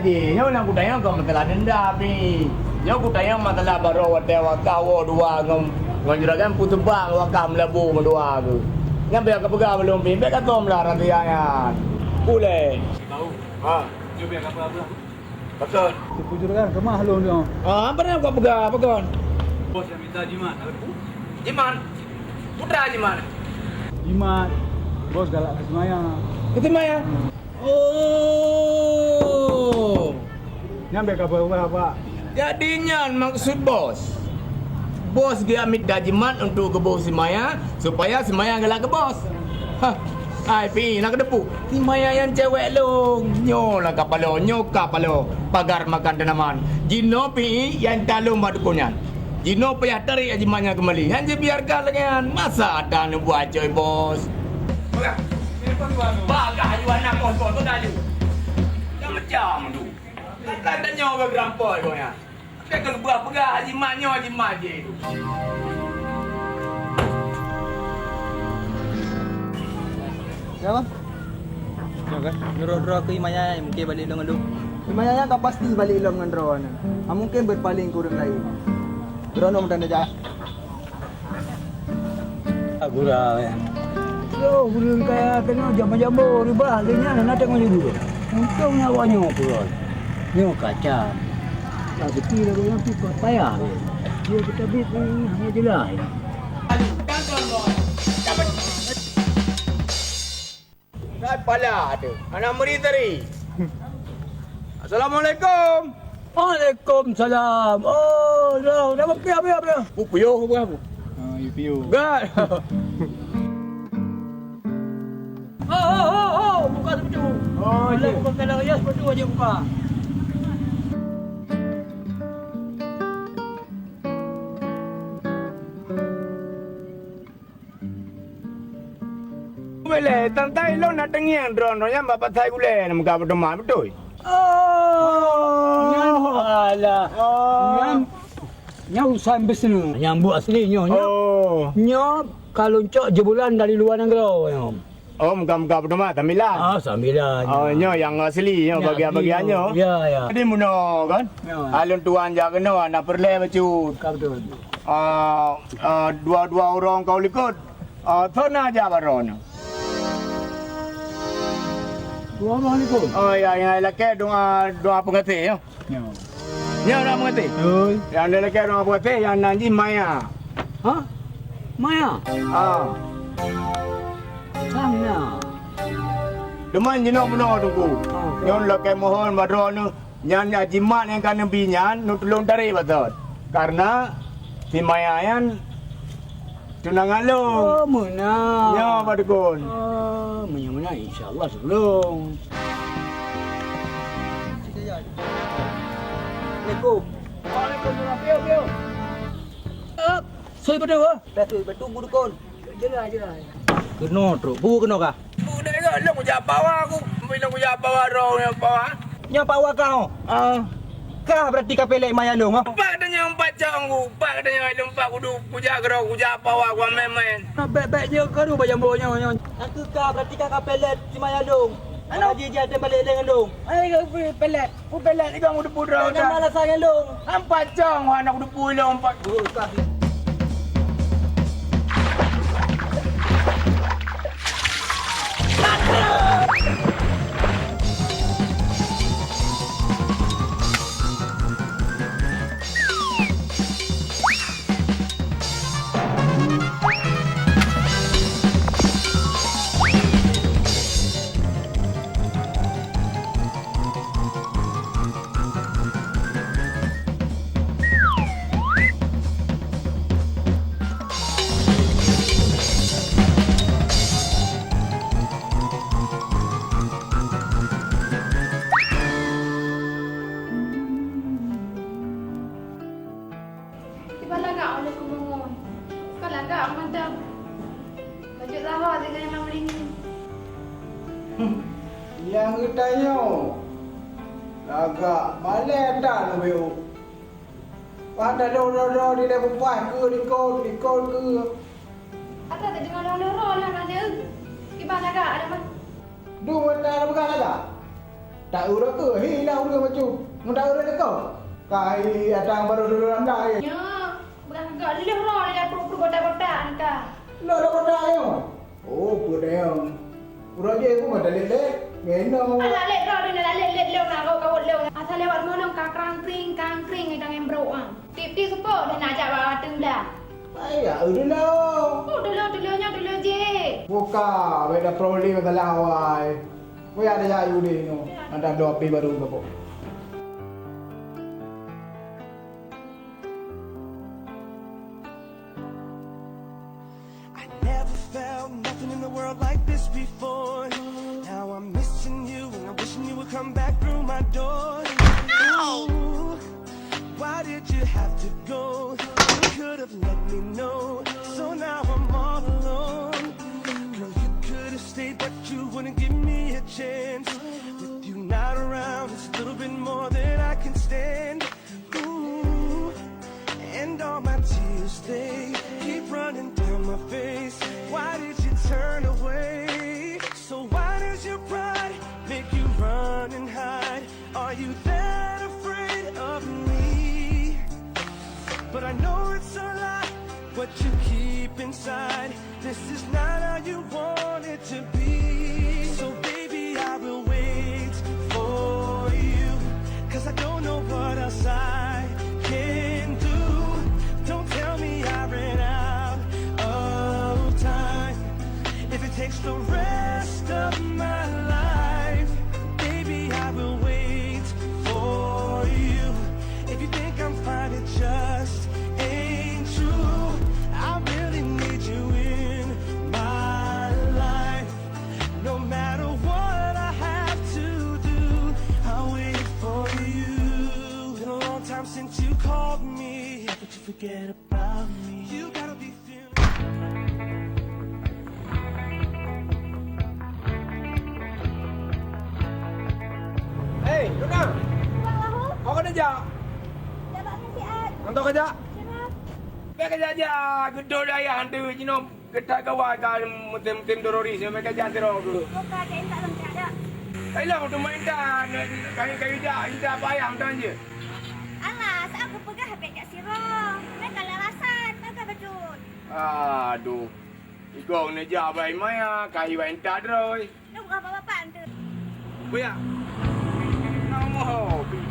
je. Nyo nak kutanya kau masalah denda pi. Nyo kutanya masalah baru wate wakawo dua ngom. Ngan juragan pusebak wakam labu mandua tu. Nyampe ke pegah belum pi. Bek katom lah radianya. Boleh. Tahu. Ha. Jom biar kapal. Betul. Tipu juragan kemah lu dia. Apa nak kau pegah apa kon? Bos yang minta jimat. Jiman. Putra Jiman. Jimat. Bos galak ke semayang. Itu Maya. Oh. Nyampe kapal apa? Jadinya maksud bos. Bos dia minta jimat untuk ke bos si Maya supaya si Maya galak ke bos. Hah. Ai pi nak depu. Si Maya yang cewek lu. Nyo lah kapalo, pagar makan tanaman. Jino pi yang talung madukunyan. Jino payah tarik jimatnya kembali. Hanya biarkan lengan. Masa ada nak buat coy bos. Bagah jual nak bos tu dah ju. Jangan macam tu. Tak tanya ke gerampol kau ya. Dia kalau buat pegah jimatnya jimat je. Ya bang. Okay. Draw ke Imaya mungkin balik dengan lu. Imaya kau pasti balik dengan draw ni. Mungkin berpaling kurang lain. Draw nom tanda jah. Agura ya. Yo, burung kaya kena jamba-jamba ribah lenya nak tengok dulu. Untung nyawanya pula. Nyo kaca. Tak sepi dah yang tu payah. Dia kita bit ni hanya jelah. Dah pala ada. Anak meri tadi. Assalamualaikum. Waalaikumsalam. Oh, dah apa? Puyo apa? UPU. Gad. berdua je buka. Boleh, tantai lo nak tengiang drone yang bapak saya gule nak muka berdemak betul. Oh. Alah. Nya urusan bisnes. Yang buat aslinya nya. Oh. Nya kalau cok jebulan dari luar negara nya. Oh, muka berdemak tambilan. Sambilan. Oh, nya yang asli nya bagian-bagiannya. Ya, ya. Jadi muno kan? Ya. Alun tuan jak kena nak perle bacu. Betul. Dua orang kau ikut. Thona aja baron. Dua orang ni pun. Oh ya, yang lelaki doa pengerti ya. Ya. Ya, doa pengerti. Oi. Yang lelaki doa pengerti, yang nanti Maya. Ha? Maya. Sana. Deman jenak benar tunggu. Yang lelaki mohon badro nu yang jimat yang kan binyan nu tolong tarik betul. Karena si Maya yang tunangan lu. Oh, mana? Ya, badukun. Mana insya-Allah sebelum. Assalamualaikum. Waalaikumsalam. Piu. Saya pada apa? Betul budukon. Jelah. Kena truk. Bu kena kah? Budak lu kujak bawa aku. Bila kujak bawa roh yang bawa. Yang pak kau. Kah berarti kau pelek maya long. Pak katanya 4 jam aku. Pak katanya ada 4 kudu kujak roh, kujak bawa aku main-main. Baik je kau tu bayam bonya. Aku kah berarti kau pelek si maya long. Anak dia ada balik dengan long. Ai kau pelet. Ku pelet ni kau udah pudra. Jangan malas sangat long. 4 jam anak udah pulang 4. Oh, kah. Tiba lagak oleh kumungun. Kau lagak madam. Baju Zahra dengan yang membeli ni. Yang tanya. Agak malah dah lu beu. Pada do di depan puas ke di kau ke. Ada tak dengar orang lah ada. Tiba lagak ada mah. Du mana bukan agak. Tak urut ke hilang dia macam. Mudah urut kau. Kai datang baru dulu anda ya. Ya, bukan agak lelih orang dia perlu kotak-kotak nak. Lo dah yo. Oh, pudeng. Urut je aku ada lelek. Ngeno. Alah lek roh dia lek lek nak kau lek. Asal lewat mana kangkring ai dengan bro ah. Tip support dia nak ajak bawa tenglah. Ya, udah lah. Oh, dulu je. Buka, beda problem dalam awal. Kau ada jayu ni, no. Ada dua api baru kau. I never felt nothing in the world like this before. Now I'm missing you and I'm wishing you would come back through my door. Ooh, why did you have to go? You could have let me know. So now I'm all alone. Girl, you could have stayed, but you wouldn't give me a chance. With you not around, it's a little bit more than I can stand. Ooh, and all my tears, they keep running down my face. Why did you turn away? So why does your pride make you run and hide? Are you that afraid of me? But I know it's a lie, what you keep inside. This is not how you want it to be. So baby, I will wait for you, 'cause I don't know what else I can do. Don't tell me I ran out of time. If it takes the rest of my life, baby, I will wait for you. If you think I'm fine, it just ain't true. I really need you in my life. No matter what I have to do, forget about me. You gotta be feeling. Hei, Luna. Bang Lahu. Kau kena jak. Dapat ni si Ad. Kau kerja. Siapa? Biar kerja aja. Gedor ayah hantu. You know, ketak kawan kan mutim-mutim teroris. Mereka kerja teror dulu. Kau kakek tak lengkap dah. Kailah untuk main dah. Kayu-kayu dah. Kita apa ayam dah je. Alah, saat aku pegang HP kat Sirah. Mereka larasan. Mereka bejut. Aduh. Igong ni jah bayi maya. Kayu yang tak terus. Dia bukan apa-apa tu. Buya. Nama hobi.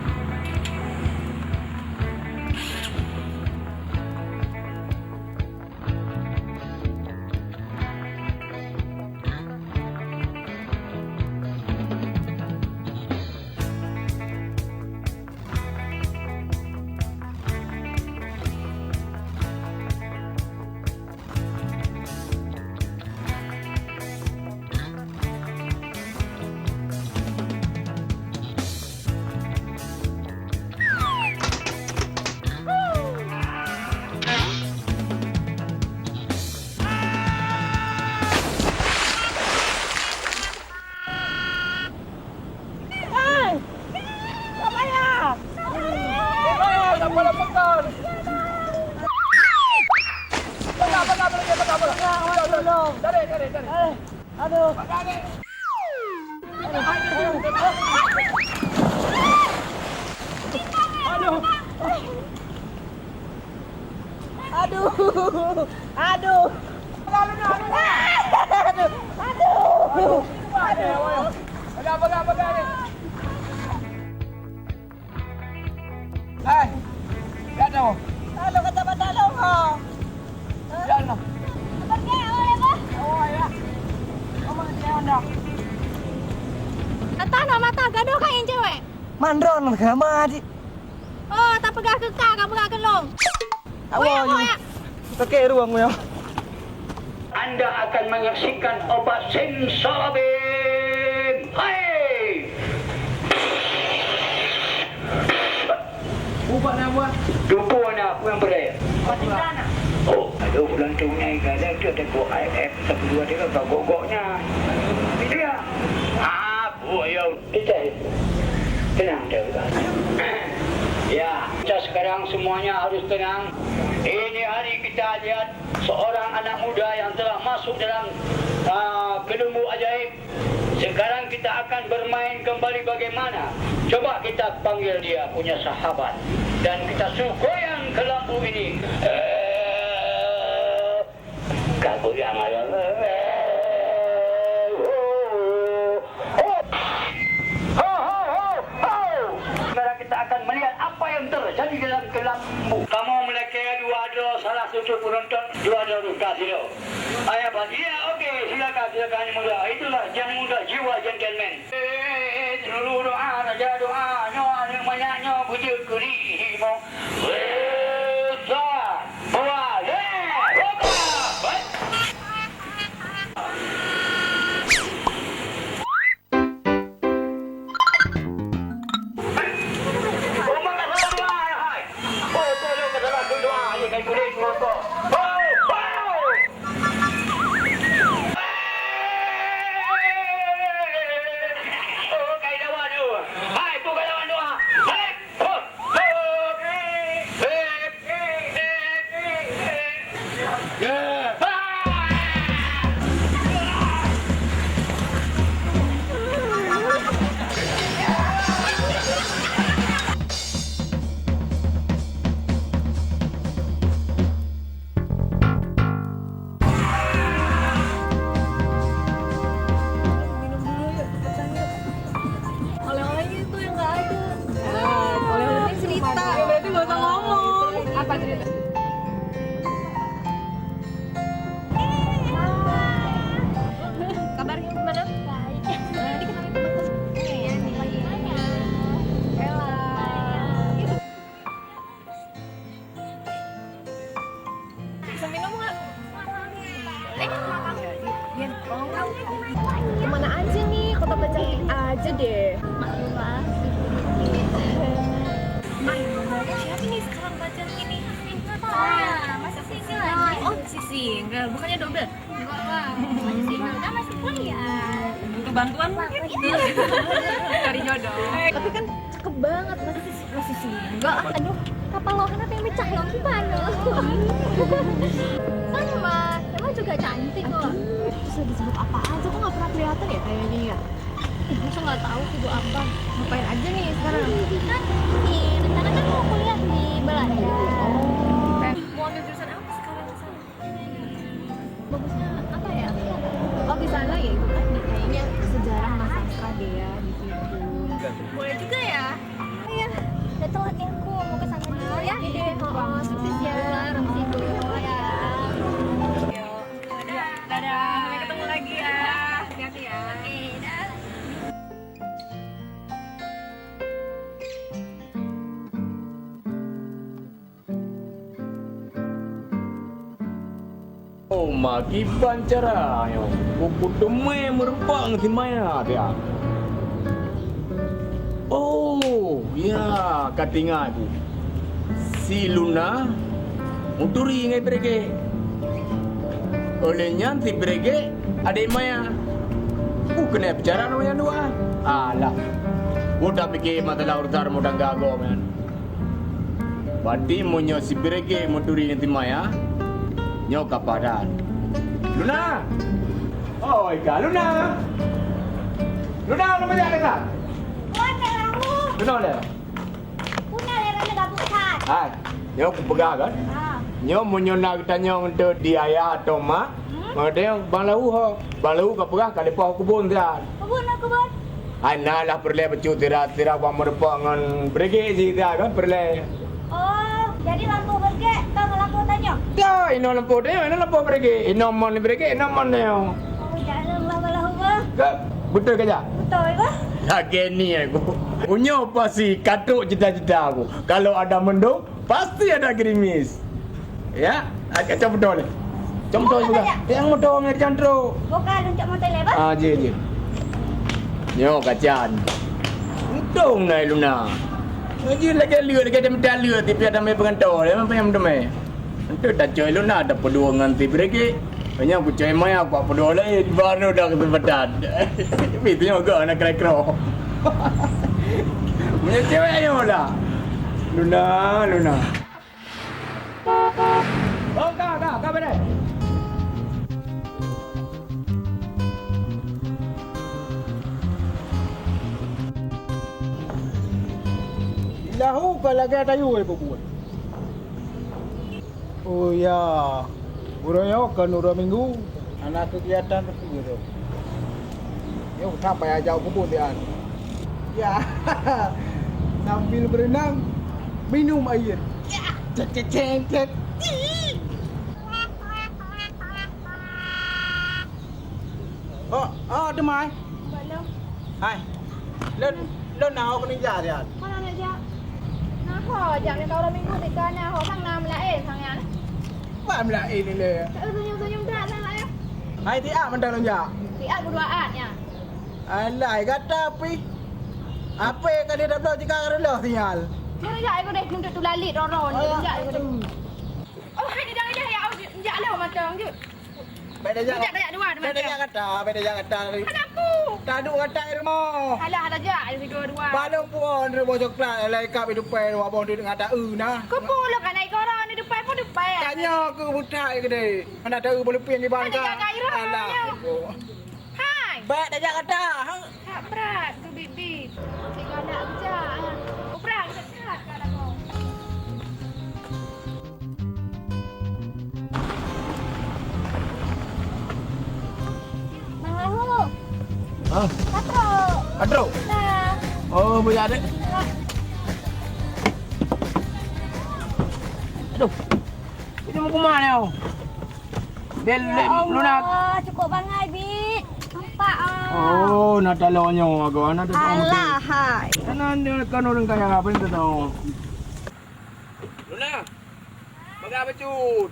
Hai. Dah tahu. Halo kata badalong ha. Jalan. Pergi oleh apa? Oh ya. Kamu dia anda. Atau nak mata gaduh kan yang cewek? Mandron ke mati. Oh, tak pegang kekal, kau pegang kelong. Awak you. Pakai ruang ya. Anda akan menyaksikan obat simsalabim. Hai! Ubat nak buat. Duku anak aku yang berdaya. Mati sana. Oh, ada bulan tunai kadang tu ada go IF tapi dua dia kan gogoknya. Itu ya. Yo, kita tenang dah. Ya, kita sekarang semuanya harus tenang. Ini hari kita lihat seorang anak muda yang telah masuk dalam kelumbu ajaib. Sekarang kita akan bermain kembali bagaimana. Coba kita panggil dia punya sahabat dan kita suruh goyang ke lampu ini. Kau yang ada. Sekarang kita akan melihat apa yang terjadi dalam kelambu. Kamu melaki dua salah satu penonton dua kasih lo. Ayah bagi ya, okey silakan muda. Itulah yang muda jiwa gentleman. Seluruh doa raja doa nyoa yang banyaknya puji kurimo. Oleh-olehnya itu yang nggak ada. Oleh-olehnya cerita. Berarti nggak usah ngomong. Apa cerita? Kabarnya gimana? Baik. Nanti kenalin teman-teman. Iya, nih lagi nanya. Ella. Bisa minum nggak? Iya, tolong. Kemana aja nih? Kota Bacang aja deh. Maklumlah. Siapa nih sekarang Bacang ini? Nggak tahu. Masih single. Oh, masih single. Bukannya double? Enggak lah. Masih single. Kan masih kuliah. Butuh bantuan mungkin. Cari jodoh. Tapi kan cakep banget. Masih single. Aduh, kapal lo kenapa yang pecah lompan lo? Sama, kamu juga cantik kok. Terus lagi sibuk apa aja? Kok nggak pernah kelihatan ya kayaknya ya? Masa nggak tahu sibuk apa? Ngapain aja nih sekarang? Kan, rencana kan mau kuliah di Belanda. Mau ambil jurusan apa sekarang di sana? Bagusnya apa ya? Oh di sana ya itu kan kayaknya sejarah sama sastra deh ya di situ. Boleh juga ya? Iya, udah telat nih aku mau ke sana dulu ya. Iya, sukses ya. Ramsi dulu ya. Dadah, sampai ketemu lagi ya. Hati-hati ya. Dah. Oh, maki bancara yo. Buku deme merumpang si Maya dia. Oh, ya, katinga aku. Si Luna muturi ngai brege. Olehnya si brege adik Maya. Kena bicara no yang dua. Alah. Udah pikir masalah urusan mudah gago men. Berarti munyo si brege muturi ngai si Maya. Nyo kapadan. Luna. Oh, ika Luna. Luna macam mana? Luna le. Punya leranya gabung kan? Hai. Nyo aku pegang kan? Nyo munyo nak tanya untuk di ayah atau mak. Ada bang lau ho. Bang lau ka pegang kali pau kebun dia. Kebun. Hai lah perle becu tira wa merpa ngan brege ji dia kan perle. Oh, jadi lampu berge, tahu lampu tanya? Ya, ino lampu dia, ino lampu brege. Ino mon brege, ino mon dia. Oh, jangan lah. Ke betul ke ja? Betul ke? Lagi ni aku. Punya pasti katuk cita-cita aku. Kalau ada mendung, pasti ada gerimis. Ya, agak coba betul. Contoh juga. Yang mendung ni cantik. Bukan untuk motor lebar. Ah, je. Nyo kacan. Untung nai Luna. Ngaji lagi liur lagi ada liur tapi ada mai pengantor. Memang payah mendeme. Itu tak coy Luna ada pedua nganti breke. Banyak aku coy mai apa pedua lain baru dah kesempatan. Itu juga anak kera-kera. Punya cewek ayo lah. Luna. Oh, kak benar. Lahu kalau lagi ada you buat. Oh ya. Urangnya kan urang minggu anak kegiatan tu gitu. Yo sampai aja kebun dia. Ya. Sambil berenang minum air. Cek. Oh, demai. Belum. Hai. Lên nào con đi giả thì à? Mana nak jak? Nah, ho, jak ni kau minggu di kana ho sang nam la sang yan. Bạn lại ini le. Senyum dah lah ya. Hai thì mình đang làm giả. Tiat berduaan ya. Alai kata api. Apa yang kau dah tahu jika kau dah tinggal? Mana jak aku deh nuntut tu lalit roron ni jak aku deh. Oh, hai dia jangan ya. Jak lah macam tu. Beda jangan. Jak dua Beda jangan kata. Kenapa? Tak ada kata air mau. Alah jak dua. Balong pun rebo coklat alai kau hidup pai abang dia ngata nah. Kau pula kan naik koran di depan pun depan. Tanya ke buta ke deh. Mana tahu boleh pian di bangka. Alah. Hai. Baik dah jangan kata. Tak berat tu bibit. Tinggal nak kerja. Oh, berat dekat kalau kau. Mang Lahu. Ah, Patro. aduh. Nah. Oh, boleh ada. Aduh. Ini mau kemana kau? Del Luna. Cukup bangai, Bit. Nampak ah. Oh, nak talonyo aku. Nak tu. Alah, hai. Kanan dia kan orang kaya apa ni tahu. Luna. Pakai becut.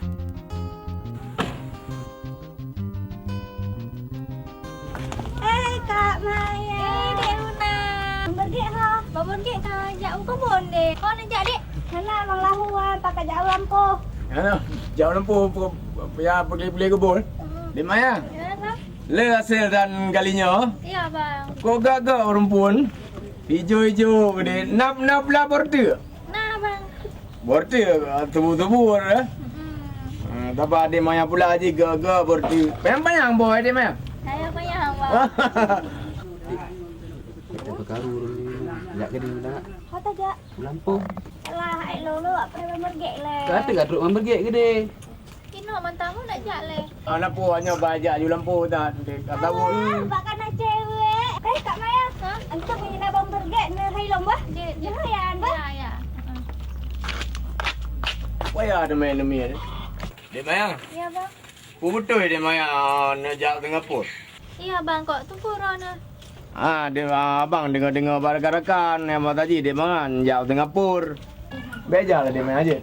Kak Maya. Dek Luna. Bergek ha. Bergek ka jak kebun dek. Kau nak jak dek? Mana Mang Lahuan pakai jak lampu. Ano? Jauh lempu pergi kebun. Di mana? Ya, bang. Le hasil dan kalinya. Iya, bang. Kau gagak rumpun. Hijau-hijau gede. Nap lah borte. Nah, bang. Borte tubuh-tubuh dah. Tapi ada maya pula aja gagak borte. Payang-payang boy dia maya. Saya payah, bang. Apa karu ni? Jak ke dia nak? Kata jak. Lampung. Lah, ai lo apa yang mergek le. Kata kat truk membergek ke dia? Kino mantamu nak jak le. Lampu hanya bajak je lampu tak. Kata Ah, bakal nak cewek. Kak Maya. Ha? Antum punya nak bang mergek ni hai lomba. Dia hayan bah. Ya. Waya ada main demi ni. Dia maya. Ya, bang. Betul dia maya nak jak Singapura. Iya, bang. Kok tu corona. Dia abang dengar-dengar rakan-rakan yang mak tadi dia mangan jauh Singapura. Beja lah dia main aja.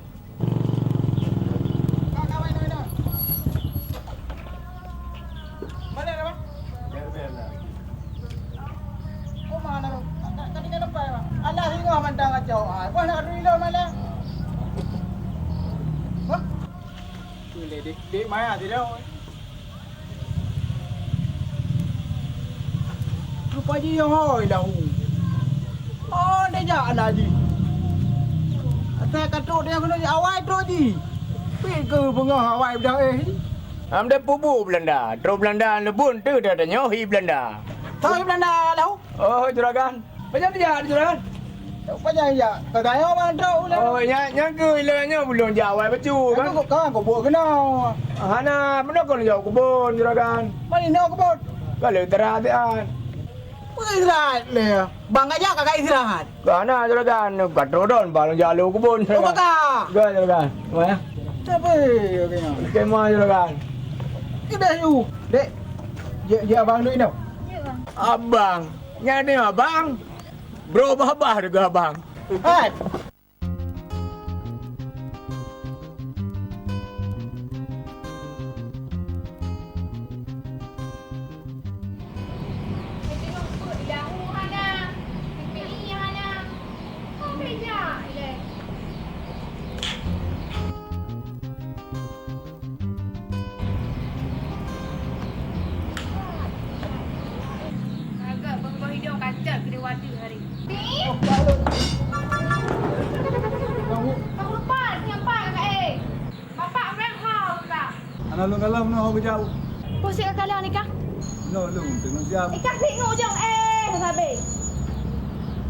Mana dah bang? Oh mana tu? Tadi kan lepas bang. Alah tengok mandang kacau. Kau nak reload mana? Hah? Tu dik Maya tidak. Rupanya yang hoi dah. Oh, dia jak lagi. Saya kata dia kena awal tu je. Pergi ke pengah awal dah Dia pubu Belanda. Terus Belanda lebun tu dah nyohi Belanda. Tahu Belanda lau? Oh, juragan. Macam dia juragan. Banyak ya. Kau tanya mana tahu lah. Oh, yang ke ilahnya belum jawab becu kan. Kau buat kena. Hana, mana kau jauh kebun juragan? Mana nak kebun? Kalau terhatian. Istirahat le. Bang aja kakak istirahat. Kana juragan, katrodon balang jalu kebun. Oh kakak. Gak juragan. Mana? Siapa kena? Kemana juragan? Kita you. Dek. Dia abang duit tau. Ya, bang. Abang. Nyari abang. Bro babah juga abang. Hai. Agak bang hidung kacat kena wadah hari. Kau lupa siapa kakak Bapak rem hau kak. Anak lu kalau nak kerja. Pusing kalian ni kak. No lu tengok siap. Kak tengok je sabi.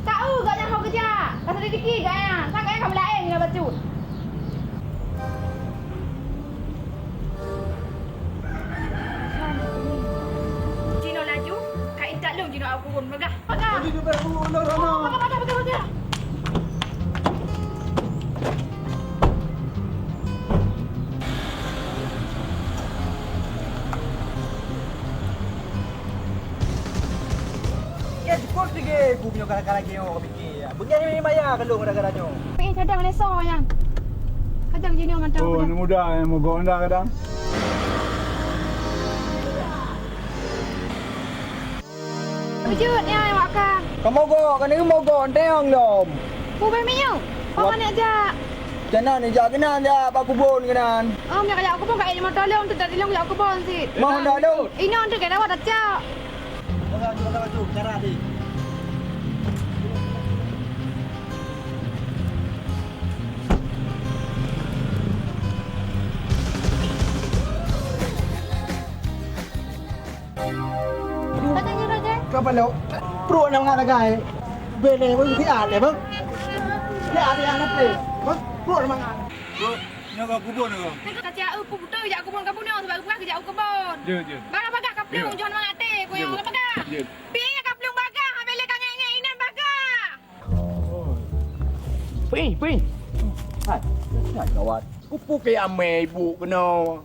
Tahu gak yang kau kerja. Kata rezeki gak yang. Sangat kamu lain dengan bacut. Cino laju, kak intak lu Cino aku pun megah. Megah. Jadi tu baru nak rono. Megah. Ya, cukup sikit. Aku punya kadang-kadang lagi orang fikir. Begini ni bayar kalau kadang-kadangnya. Pengen cadang leso yang. Kadang Cino macam Oh, ni muda yang mogok anda kadang. Wujud ya makan. Kau mogok, kan ni mogok teong lom. Bukan minyak. Kau mana aja. Jangan ni jak kena dia pak kubun kena. Oh, minyak kaya aku pun kaya lima tolong tu tadi long aku pun sih. Mau dah lu. Ini on tu kena awak tak cak. Bagaimana cara ni? Katanya Raja. Kapal lo. Pro nak ngah lagai. Bele pun di ada bang. Di ada yang apa? Bang, pro nak ngah. Bro, nak kau kubur nak kau. Nak kata aku betul jak aku pun kabun ni sebab aku kerja aku kebon. Je. Bagak kaplung jangan mangate ko yang bagak. Je. Pinya kaplung bagak habis kang ngeng inan bagak. Pi. Hai. Hai kawan. Upu ke ame ibu kena.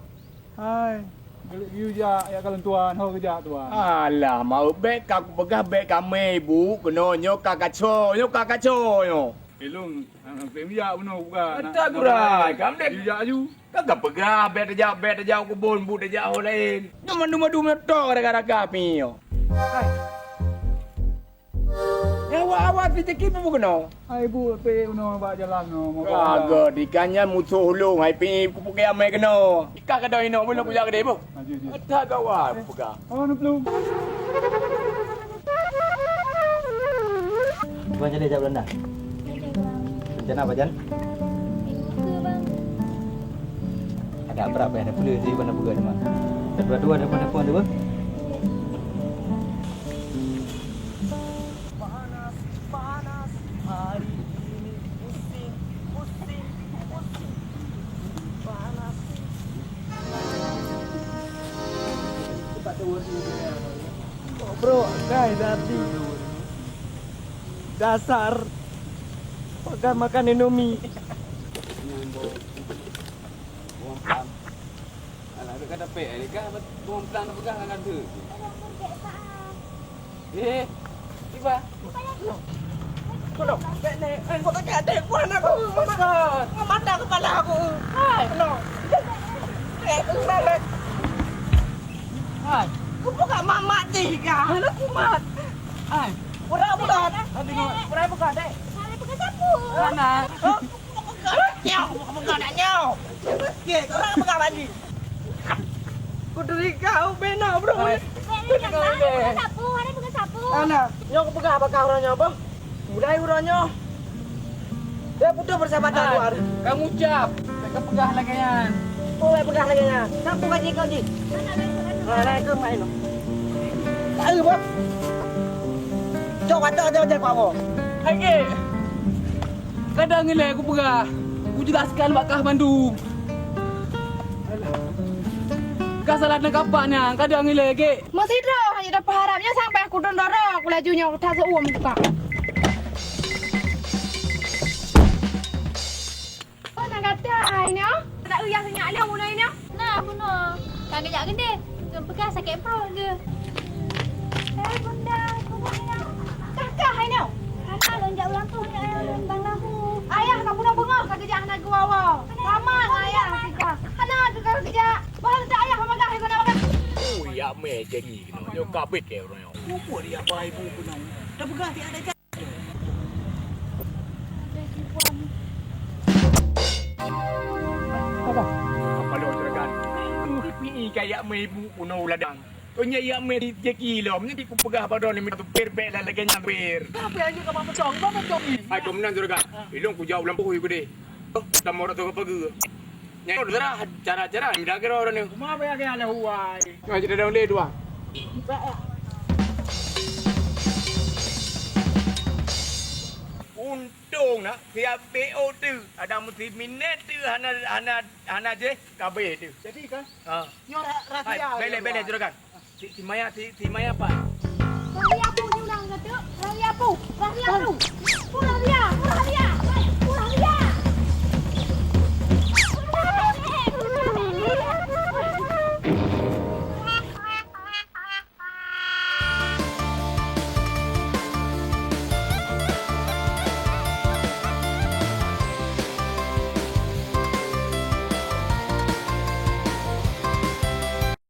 Hai. Kalau you ya kalau tuan, hau kerja tuan. Alah, mau beg aku begah beg kami ibu kena nyok kakaco yo. Pelung, pem ya benar bukan. Tak kurai, kamu dek. You ya you. Kagak begah beg aja kebun bu aja lain. Cuma duma tok gara-gara kami yo. Awak rezeki pun kena. Hai bu pe uno ba jalan no. Agak dikannya musuh hulung hai pi ku pakai amai kena. Ikan kada ino belum punya kedai bu. Tak kawan pegang. Oh no belum. Tuan jadi ajak Belanda. Rencana apa Jan? Ada berapa ada puluh sih mana bukan mah. Dua-dua ada mana pun tu. Bro, guys tadi dasar makan Indomie. Alah ada kata pek ni kan tuan plan nak pegang kan ada. Tiba. Kau pek ni. Kau tak ada kuan aku. Mata kepala aku. Hai, no. Hai. Kau buka mamak tiga. Halo kumat. Hai. Pura bukan. Pura bukan dek. Hari pegang sapu. Mana? Bukan nak nyau. Okey, kau nak pegang lagi. Kau dari kau benar bro. Hari pegang sapu. Hari pegang sapu. Ana, nyau kau pegang apa kau orangnya apa? Mulai orangnya. Dia putus bersama luar. Kamu ucap. Kau pegang lagi kan. Boleh pegang lagi nya. Sapu gaji kau ji. Mana ke main lo? Tak ada apa. Coba tak apa. Lagi. Kadang ni aku pegang. Aku jelaskan bakah Bandung. Kau salah nak kapaknya. Kadang ni lagi. Masih dah hanya dapat harapnya sampai aku dondoro aku lajunya aku tak seuam buka. Oh nak kata ini ah. Tak uyah senyak dia mulai ni. Nah, bunuh. Kan kejap gede. Kau pegang sakit perut ke? Bunda, aku punya. Kakak ini. Kakak lonjak ulang tu ni bang lahu. Ayah kau punya bengah kau kerja anak gua awak. Sama ayah kita. Anak kau kerja. Bahan tak ayah pemegang kau nak makan. Oh ya me jadi kena. Yo kabit ke orang. Apa dia baik ibu kena. Dah pegang tiada ada. Apa lo juragan? Pi kayak me ibu kuno ladang. Tonya ya me di jeki lo. Mesti ku pegah pada ni minta per lah lagi nyamper. Apa yang kau mau pecong? Kau pecong ni. Hai komandan juragan. Ilong ku jauh lampu ku de. Tak mau tu apa ke? Nyai udara cara-cara minda kira orang ni. Cuma apa yang ada huai. Ngaji dah le dua. Untung nak siap BO tu. Ada mesti minit tu hana je kabeh tu. Jadi kan? Ha. Nyor Hai, rahsia. bele juragan. Si Maya apa? Rahsia apa ni ulang kata? Rahsia apa? Rahsia apa? Rahsia.